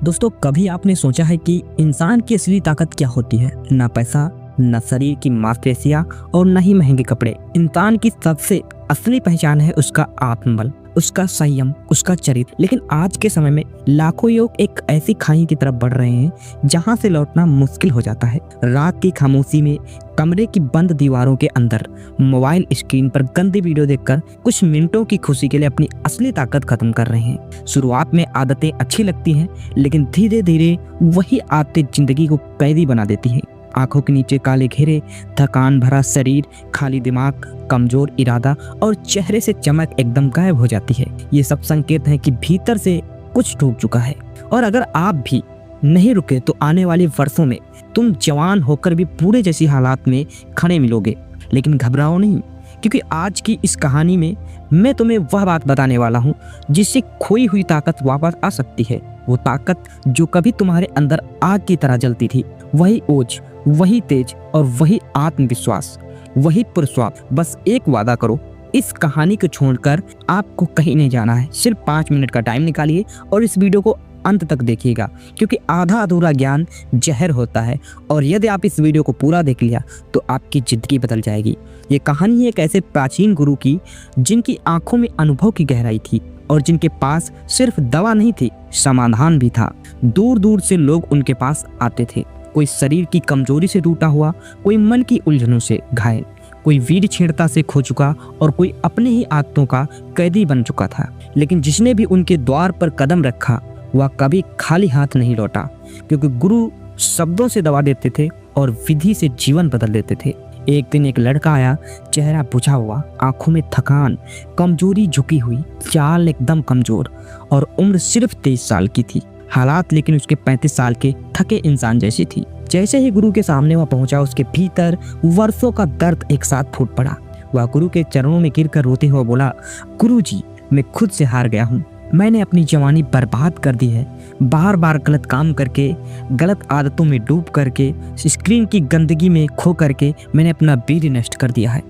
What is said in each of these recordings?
दोस्तों, कभी आपने सोचा है कि इंसान की असली ताकत क्या होती है? ना पैसा, ना शरीर की मांसपेशियां और न ही महंगे कपड़े। इंसान की सबसे असली पहचान है उसका आत्मबल, उसका संयम, उसका चरित्र। लेकिन आज के समय में लाखों लोग एक ऐसी खाई की तरफ बढ़ रहे हैं जहां से लौटना मुश्किल हो जाता है। रात की खामोशी में, कमरे की बंद दीवारों के अंदर, मोबाइल स्क्रीन पर गंदी वीडियो देखकर कुछ मिनटों की खुशी के लिए अपनी असली ताकत खत्म कर रहे हैं। शुरुआत में आदतें अच्छी लगती हैं, लेकिन धीरे धीरे वही आदतें जिंदगी को कैदी बना देती हैं। आंखों के नीचे काले घेरे, थकान भरा शरीर, खाली दिमाग, कमजोर इरादा और चेहरे से चमक एकदम गायब हो जाती है। ये सब संकेत हैं कि भीतर से कुछ टूट चुका है। और अगर आप भी नहीं रुके तो आने वाले वर्षों में तुम जवान होकर भी बूढ़े जैसी हालात में खड़े मिलोगे। लेकिन घबराओ नहीं, क्योंकि आज की इस कहानी में मैं तुम्हें वह बात बताने वाला हूँ जिससे खोई हुई ताकत वापस आ सकती है। वो ताकत जो कभी तुम्हारे अंदर आग की तरह जलती थी, वही ओज, वही तेज और वही आत्मविश्वास, वही पुरुषत्व। बस एक वादा करो, इस कहानी को छोड़कर आपको कहीं नहीं जाना है। सिर्फ 5 मिनट का टाइम निकालिए और इस वीडियो को अंत तक देखिएगा, क्योंकि आधा अधूरा ज्ञान जहर होता है और यदि आप इस वीडियो को पूरा देख लिया तो आपकी जिंदगी बदल जाएगी। ये कहानी एक ऐसे प्राचीन गुरु की जिनकी आंखों में अनुभव की गहराई थी और जिनके पास सिर्फ दवा नहीं थी, समाधान भी था। दूर दूर से लोग उनके पास आते थे, कोई शरीर की कमजोरी से टूटा हुआ, कोई मन की उलझनों से घायल, कोई वीर छेड़ता से खो चुका और कोई अपने ही आदतों का कैदी बन चुका था। लेकिन जिसने भी उनके द्वार पर कदम रखा वह कभी खाली हाथ नहीं लौटा, क्योंकि गुरु शब्दों से दवा देते थे और विधि से जीवन बदल देते थे। एक दिन एक लड़का आया, चेहरा बुझा हुआ, आंखों में थकान, कमजोरी झुकी हुई, चाल एकदम कमजोर और उम्र सिर्फ 23 साल की थी। हालात लेकिन उसके 35 साल के थके इंसान जैसी थी। जैसे ही गुरु के सामने वह पहुंचा, उसके भीतर वर्षों का दर्द एक साथ फूट पड़ा। वह गुरु के चरणों में गिरकर रोते हुए बोला, गुरुजी, मैं खुद से हार गया हूँ। मैंने अपनी जवानी बर्बाद कर दी है। बार बार गलत काम करके, गलत आदतों में डूब करके, स्क्रीन की गंदगी में खो करके मैंने अपना वीर्य नष्ट कर दिया है।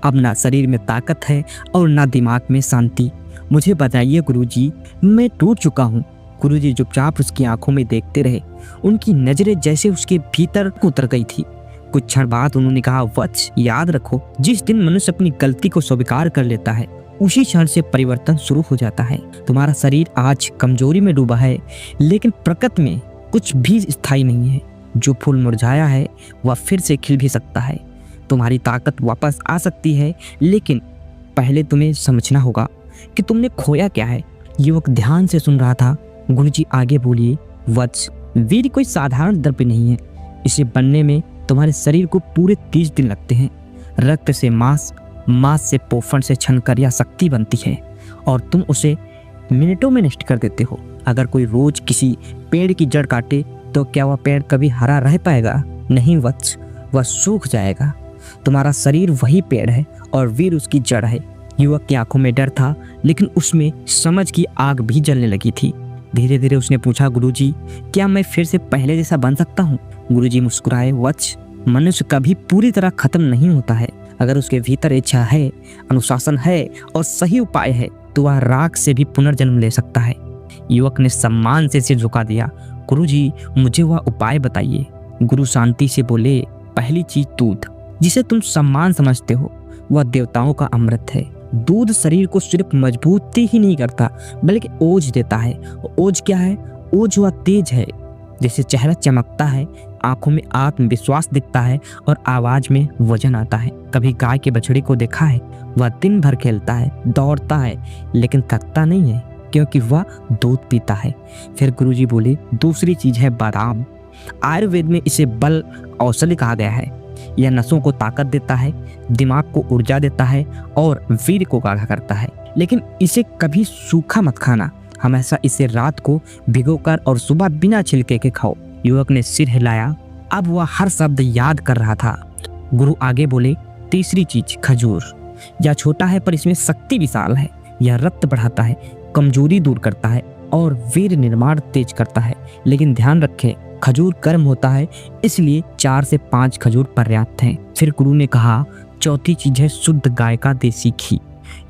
अब ना शरीर में ताकत है और ना दिमाग में शांति। मुझे बताइए गुरुजी, मैं टूट चुका हूँ। गुरुजी चुपचाप उसकी आंखों में देखते रहे। उनकी नजरें जैसे उसके भीतर उतर गई थी। कुछ क्षण बाद उन्होंने कहा, वत्स, याद रखो, जिस दिन मनुष्य अपनी गलती को स्वीकार कर लेता है उसी क्षण से परिवर्तन शुरू हो जाता है। तुम्हारा शरीर आज कमजोरी में डूबा है, लेकिन प्रकृति में कुछ भी स्थायी नहीं है। जो फूल मुरझाया है वह फिर से खिल भी सकता है। तुम्हारी ताकत वापस आ सकती है, लेकिन पहले तुम्हें समझना होगा कि तुमने खोया क्या है। युवक ध्यान से सुन रहा था। गुरुजी आगे बोलिए, वत्स, वीर कोई साधारण द्रव्य नहीं है। इसे बनने में तुम्हारे शरीर को पूरे 30 दिन लगते हैं। रक्त से मांस, मांस से पोषण से छनकर यह शक्ति बनती है और तुम उसे मिनटों में नष्ट कर देते हो। अगर कोई रोज किसी पेड़ की जड़ काटे तो क्या वह पेड़ कभी हरा रह पाएगा? नहीं वत्स, वह सूख जाएगा। तुम्हारा शरीर वही पेड़ है और वीर उसकी जड़ है। युवक की आंखों में डर था, लेकिन उसमें समझ की आग भी जलने लगी थी। धीरे धीरे उसने पूछा, गुरुजी, क्या मैं फिर से पहले जैसा बन सकता हूँ? गुरुजी मुस्कुराए, वत्स, मनुष्य कभी पूरी तरह खत्म नहीं होता है। अगर उसके भीतर इच्छा है, अनुशासन है और सही उपाय है तो वह राख से भी पुनर्जन्म ले सकता है। युवक ने सम्मान से सिर झुका दिया। गुरुजी, मुझे वह उपाय बताइए। गुरु शांति से बोले, पहली चीज दूध, जिसे तुम सम्मान समझते हो, वह देवताओं का अमृत है। दूध शरीर को सिर्फ मजबूती ही नहीं करता, बल्कि ओज देता है। ओज क्या है? ओज वह तेज है, जैसे चेहरा चमकता है, आंखों में आत्मविश्वास दिखता है और आवाज में वजन आता है। कभी गाय के बछड़े को देखा है? वह दिन भर खेलता है, दौड़ता है, लेकिन थकता नहीं है, क्योंकि वह दूध पीता है। फिर गुरुजी बोले, दूसरी चीज है बादाम। आयुर्वेद में इसे बल औषधि कहा गया है। यह नसों को ताकत देता है, दिमाग को ऊर्जा देता है और वीर को गाढ़ा करता है। लेकिन इसे कभी सूखा मत खाना, हमेशा इसे रात को भिगोकर और सुबह बिना छिलके के खाओ। युवक ने सिर हिलाया। अब वह हर शब्द याद कर रहा था। गुरु आगे बोले, तीसरी चीज खजूर। यह छोटा है पर इसमें शक्ति विशाल है। यह रक्त बढ़ाता है, कमजोरी दूर करता है और वीर निर्माण तेज करता है। लेकिन ध्यान रखें, खजूर गर्म होता है, इसलिए 4 से 5 खजूर पर्याप्त हैं। फिर गुरु ने कहा, चौथी चीज है शुद्ध गाय का देसी घी।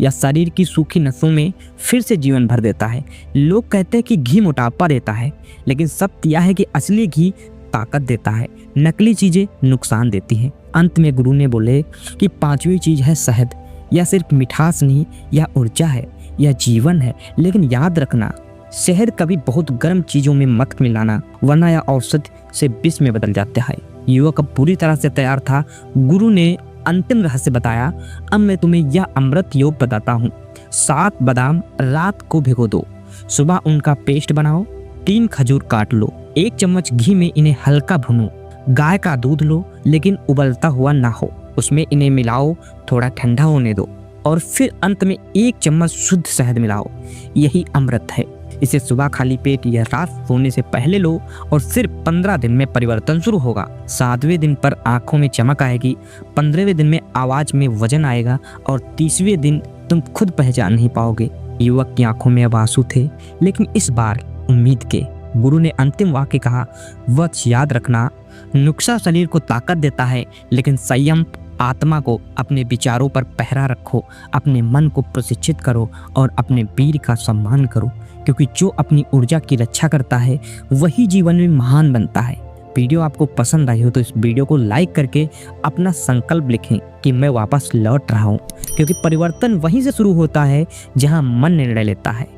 या शरीर की सूखी नसों में फिर से जीवन भर देता है। लोग कहते हैं कि घी मोटापा देता है, लेकिन सत्य यह है कि असली घी ताकत देता है, नकली चीजें नुकसान देती हैं। अंत में गुरु ने बोले कि पांचवी चीज है शहद। यह सिर्फ मिठास नहीं, यह ऊर्जा है, यह जीवन है। लेकिन याद रखना, शहद कभी बहुत गर्म चीजों में मत मिलाना, वरना यह औषधि से विष में बदल जाता है। युवक अब पूरी तरह से तैयार था। गुरु ने अंतिम रहस्य बताया। अब मैं तुम्हें यह अमृत योग बताता हूँ। 7 बादाम रात को भिगो दो, सुबह उनका पेस्ट बनाओ। 3 खजूर काट लो, 1 चम्मच घी में इन्हें हल्का भूनो। गाय का दूध लो, लेकिन उबलता हुआ ना हो, उसमें इन्हें मिलाओ, थोड़ा ठंडा होने दो और फिर अंत में 1 चम्मच शुद्ध शहद मिलाओ। यही अमृत है। इसे सुबह खाली पेट या रात सोने से पहले लो और सिर्फ 15 दिन में परिवर्तन शुरू होगा। 7वें दिन पर आंखों में चमक आएगी, 15वें दिन में आवाज में वजन आएगा और 30वें दिन तुम खुद पहचान नहीं पाओगे। युवक की आंखों में अब आंसू थे, लेकिन इस बार उम्मीद के। गुरु ने अंतिम वाक्य कहा, वत्स याद रखना, नुस्खा शरीर को ताकत देता है, लेकिन संयम आत्मा को। अपने विचारों पर पहरा रखो, अपने मन को प्रशिक्षित करो और अपने वीर का सम्मान करो, क्योंकि जो अपनी ऊर्जा की रक्षा करता है वही जीवन में महान बनता है। वीडियो आपको पसंद आई हो तो इस वीडियो को लाइक करके अपना संकल्प लिखें कि मैं वापस लौट रहा हूँ, क्योंकि परिवर्तन वहीं से शुरू होता है जहाँ मन निर्णय लेता है।